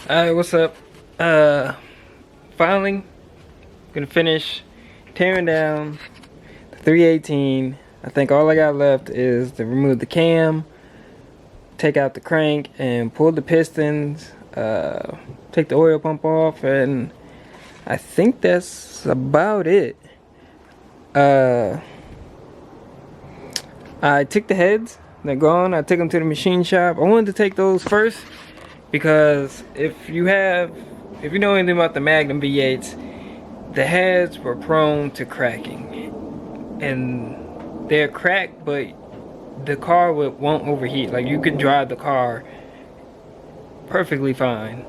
Alright, what's up? Finally gonna finish tearing down the 318. I think all I got left is to remove the cam, take out the crank, and pull the pistons, take the oil pump off, and I think that's about it. I took the heads, they're gone. I took them to the machine shop. I wanted to take those first because if you know anything about the Magnum V8s, the heads were prone to cracking, and they're cracked, but the car won't overheat. Like, you could drive the car perfectly fine,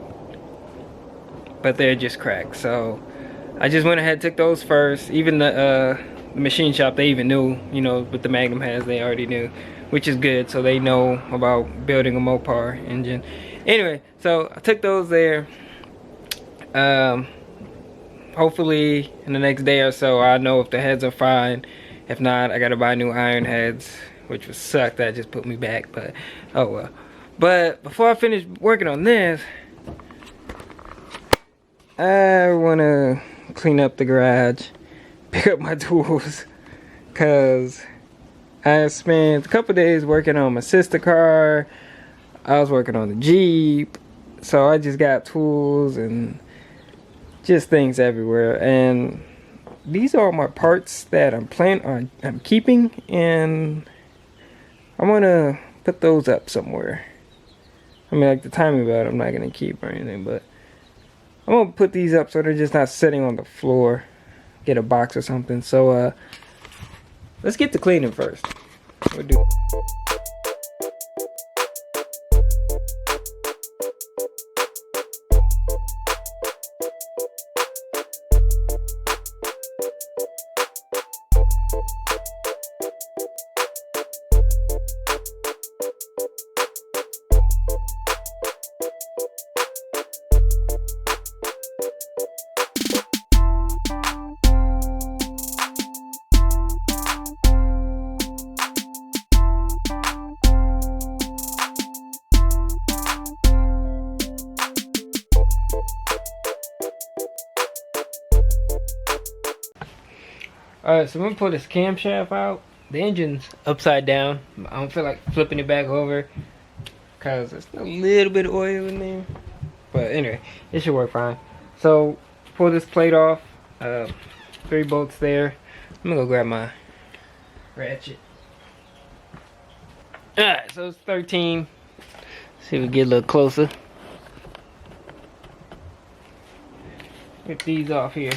but they're just cracked. So I just went ahead and took those first. Even the machine shop, they even knew, you know, with the Magnum heads, they already knew, which is good. So they know about building a Mopar engine. Anyway, so I took those there. Hopefully in the next day or so I'll know if the heads are fine. If not, I gotta buy new iron heads, which would suck. That just put me back, but oh well. But before I finish working on this, I wanna clean up the garage, pick up my tools, cause I spent a couple days working on my sister car. I was working on the Jeep, so I just got tools and just things everywhere. And these are my parts that I'm keeping, and I want to put those up somewhere. I mean, like the timing belt, I'm not gonna keep or anything, but I'm gonna put these up so they're just not sitting on the floor. Get a box or something. So let's get to cleaning first. We'll do. Alright, so I'm gonna pull this camshaft out. The engine's upside down. I don't feel like flipping it back over because there's a little bit of oil in there. But anyway, it should work fine. So pull this plate off. 3 bolts there. I'm gonna go grab my ratchet. Alright, so it's 13. See if we get a little closer. Get these off here.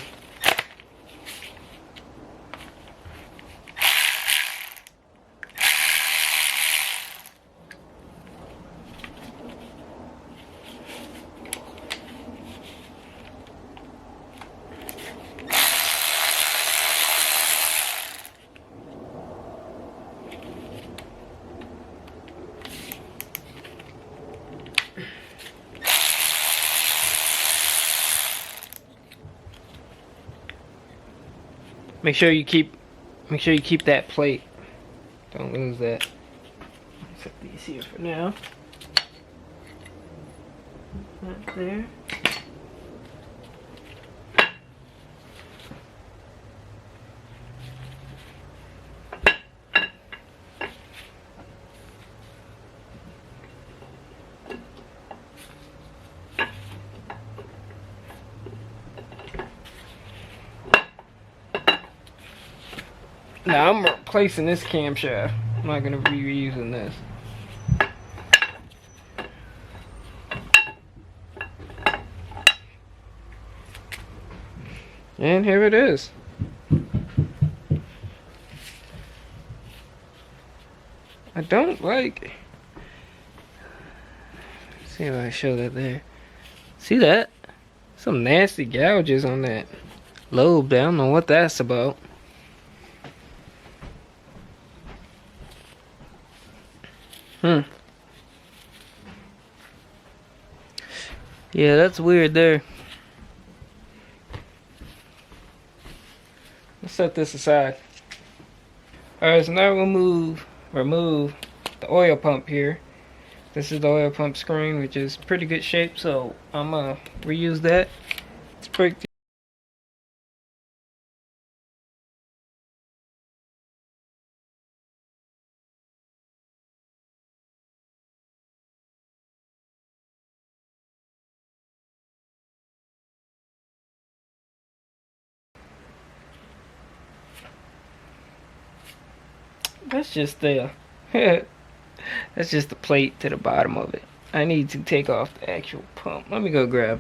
Make sure you keep that plate. Don't lose that. Set these here for now. That there. Now I'm replacing this camshaft. I'm not gonna be reusing this. And here it is. I don't like. Let's see if I show that there. See that? Some nasty gouges on that lobe there. I don't know what that's about. Yeah, that's weird there. Let's set this aside. Alright, so now we'll remove the oil pump here. This is the oil pump screen, which is pretty good shape, so I'm gonna reuse that. Let's break the that's just the that's just the plate to the bottom of it. I need to take off the actual pump. Let me go grab.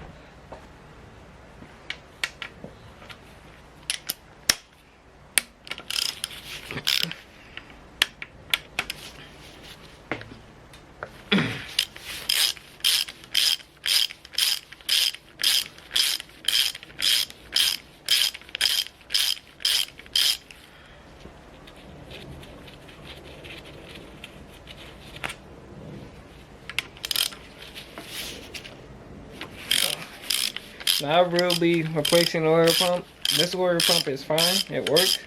Now I will be replacing the oil pump. This oil pump is fine, it works,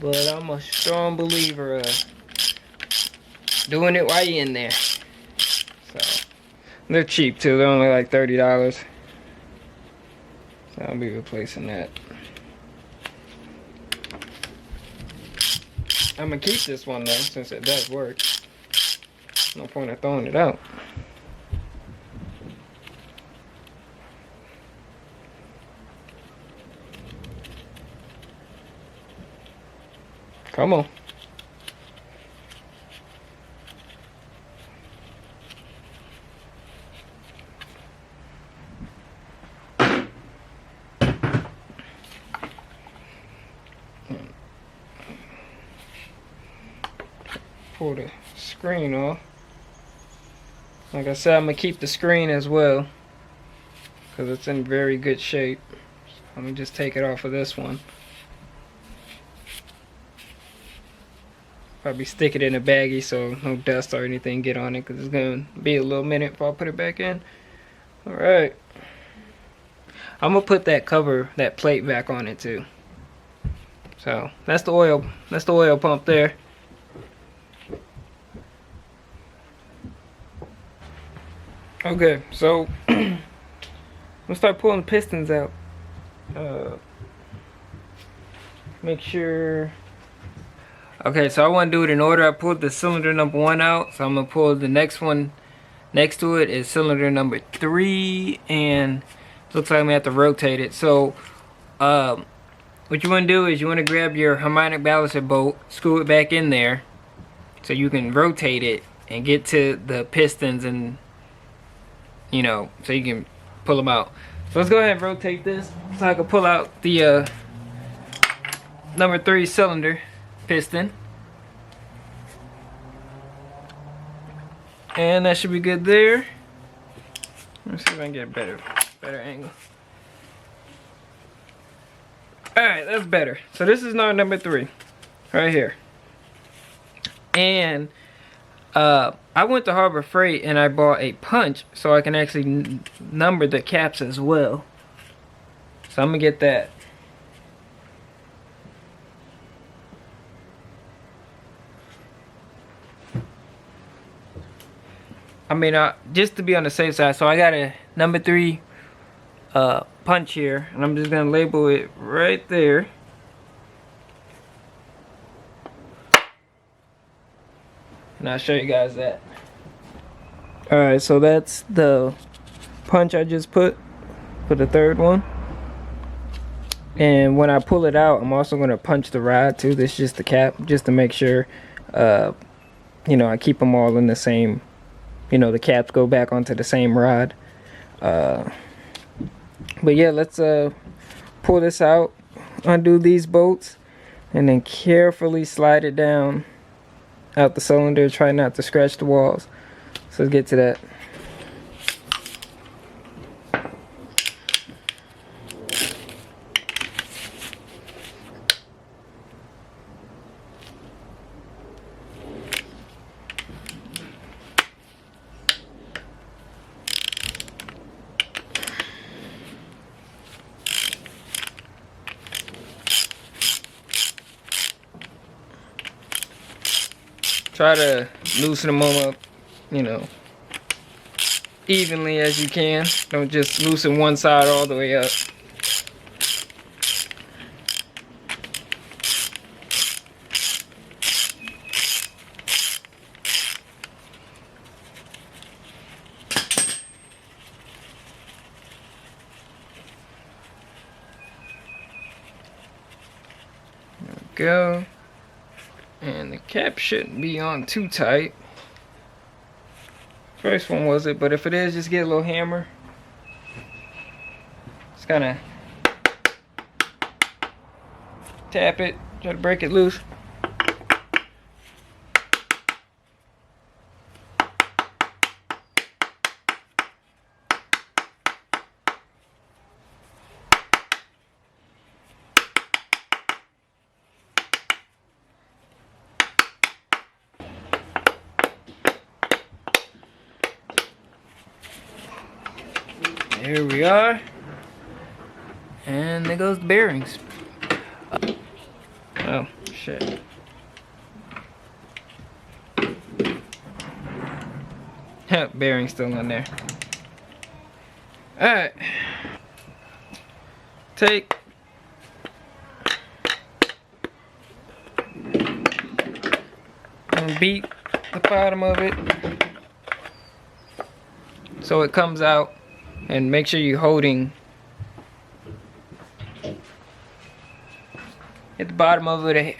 but I'm a strong believer of doing it while you're in there. So they're cheap too, they're only like $30. So I'll be replacing that. I'm gonna keep this one though, since it does work. No point in throwing it out. Come on. Pull the screen off. Like I said, I'm gonna keep the screen as well because it's in very good shape. Let me just take it off of this one. Probably stick it in a baggie so no dust or anything get on it, because it's gonna be a little minute before I put it back in. Alright, I'm gonna put that cover, that plate back on it too. So that's the oil pump there. Okay, so let's start pulling the pistons out. Make sure. Okay, so I want to do it in order. I pulled the cylinder number 1 out, so I'm gonna pull the next one next to it is cylinder number 3, and it looks like I'm gonna have to rotate it. So what you want to do is you want to grab your harmonic balancer bolt, screw it back in there so you can rotate it and get to the pistons, and you know, so you can pull them out. So let's go ahead and rotate this so I can pull out the number 3 cylinder piston, and that should be good there. Let's see if I can get a better angle. Alright, that's better. So this is our number 3 right here, and I went to Harbor Freight and I bought a punch so I can actually number the caps as well. So I'm gonna get that. I mean, just to be on the safe side, so I got a number 3 punch here, and I'm just gonna label it right there. And I'll show you guys that. Alright, so that's the punch I just put for the 3rd one. And when I pull it out, I'm also gonna punch the rod too. This is just the cap, just to make sure, you know, I keep them all in the same. You know, the caps go back onto the same rod. But yeah, let's pull this out, undo these bolts, and then carefully slide it down out the cylinder. Try not to scratch the walls. So let's get to that. Try to loosen them up, you know, evenly as you can. Don't just loosen one side all the way up. There we go. And the cap shouldn't be on too tight. First one was it, but if it is, just get a little hammer. Just kind of tap it, try to break it loose. Here we are, and there goes the bearings. Oh shit. Bearing's still in there. Alright. Take and beat the bottom of it so it comes out. And make sure you're holding at the bottom of it.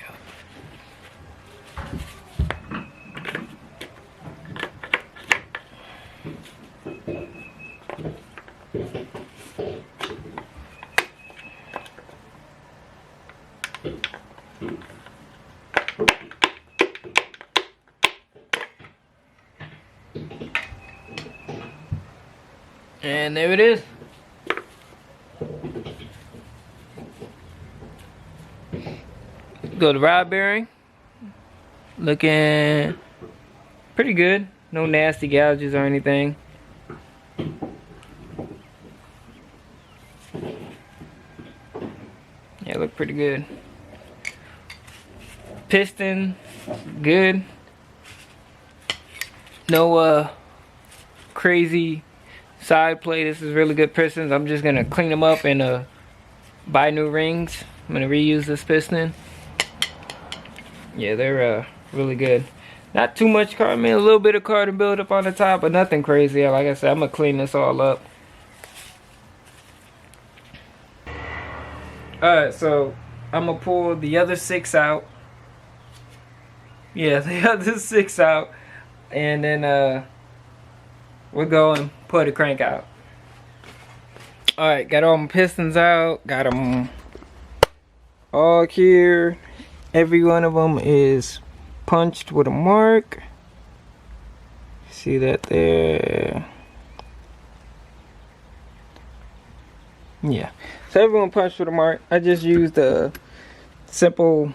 And there it is. Go to rod bearing. Looking pretty good. No nasty gouges or anything. Yeah, look pretty good. Piston, good. No crazy side play. This is really good pistons. I'm just gonna clean them up and buy new rings. I'm gonna reuse this piston. Yeah, they're really good. Not too much carbon, a little bit of carbon buildup on the top, but nothing crazy. Like I said, I'm gonna clean this all up. Alright, so I'm gonna pull the other 6 out. Yeah, the other 6 out, and then we'll go and put a crank out. Alright, got all my pistons out. Got them all here. Every one of them is punched with a mark. See that there? Yeah. So everyone punched with a mark. I just used a simple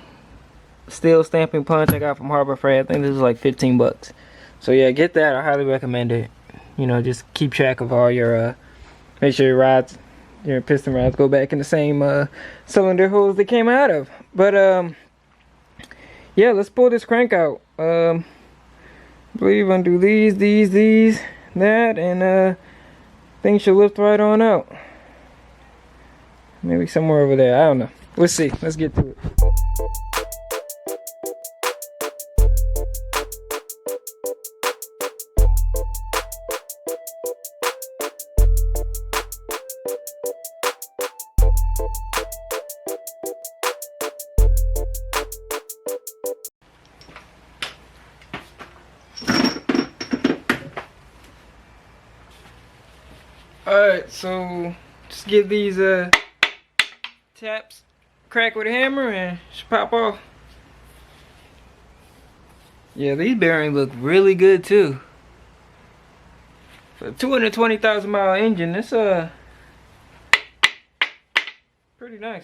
steel stamping punch I got from Harbor Freight. I think this is like 15 bucks. So yeah, get that. I highly recommend it. You know, just keep track of all your make sure your rods, your piston rods go back in the same cylinder holes they came out of. But yeah, let's pull this crank out. I believe I'm gonna do these, that, and things should lift right on out. Maybe somewhere over there, I don't know. We'll see. Let's get to it. Alright, so just give these taps crack with a hammer and should pop off. Yeah, these bearings look really good too. For a 220,000 mile engine, it's pretty nice.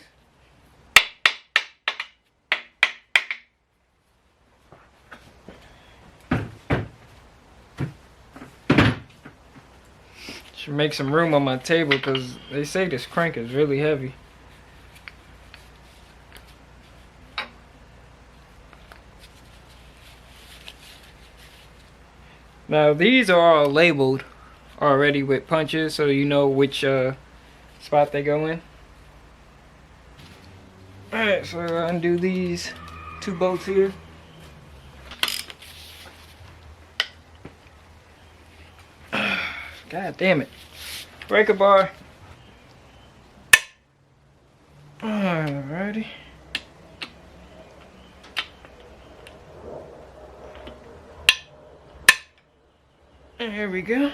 Should make some room on my table because they say this crank is really heavy. Now these are all labeled already with punches, so you know which spot they go in. Alright, so I undo these 2 bolts here. God damn it. Breaker bar. Alrighty. And here we go.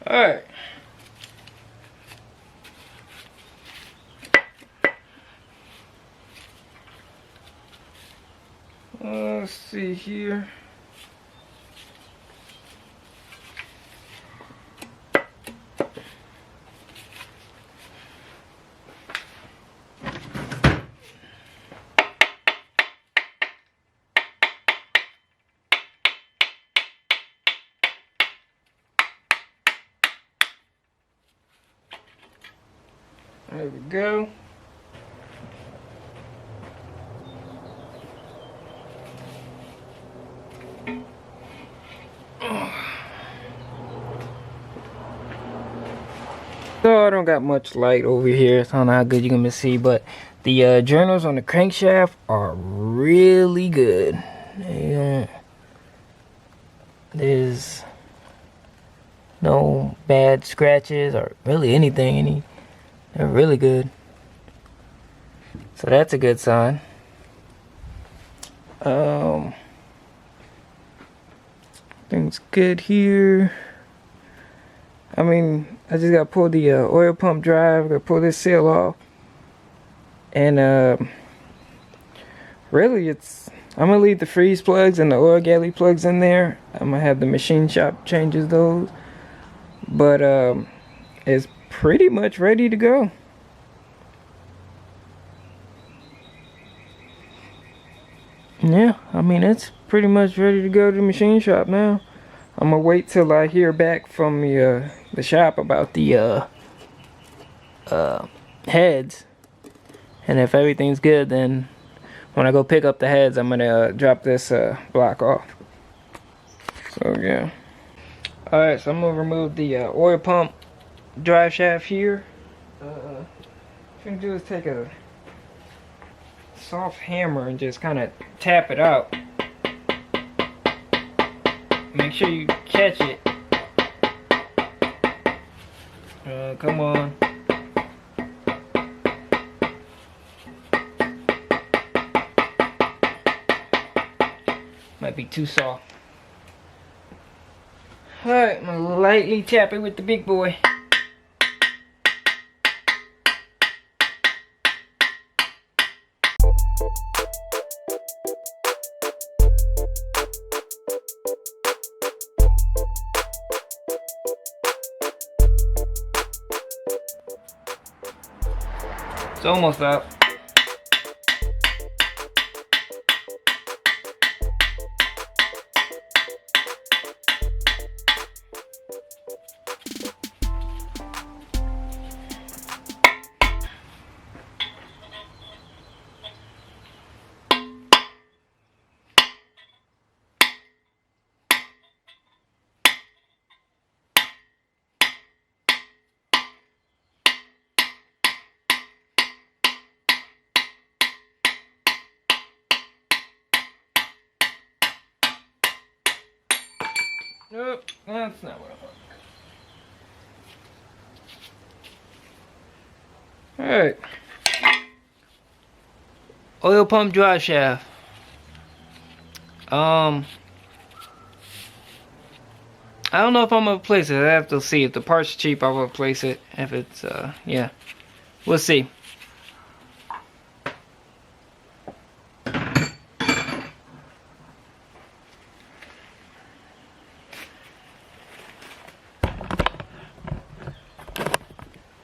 Alright. Let's see here. There we go. So I don't got much light over here, so I don't know how good you're gonna see, but the journals on the crankshaft are really good. There's no bad scratches or really anything. They're really good. So that's a good sign. Things good here. I mean, I just gotta pull the oil pump drive, gotta pull this seal off. And really I'm gonna leave the freeze plugs and the oil galley plugs in there. I'm gonna have the machine shop changes those. But it's pretty much ready to go. Yeah, I mean, it's pretty much ready to go to the machine shop now. I'm gonna wait till I hear back from the shop about the heads, and if everything's good, then when I go pick up the heads, I'm gonna drop this block off. So yeah. All right, so I'm gonna remove the oil pump drive shaft here. What you can do is take a soft hammer and just kind of tap it out. Make sure you catch it. Come on. Might be too soft. Alright, I'm gonna lightly tap it with the big boy. It's almost up. Nope, that's not what I want. Alright. Oil pump drive shaft. I don't know if I'm gonna replace it. I have to see. If the part's cheap, I'll replace it. If it's yeah. We'll see.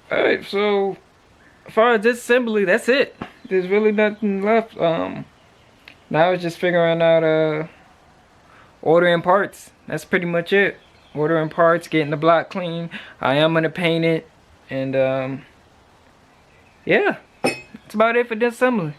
Alright, so as far as disassembly, that's it. There's really nothing left. Now it's just figuring out ordering parts. That's pretty much it. Ordering parts, getting the block clean. I am gonna paint it, and yeah, that's about it for disassembly.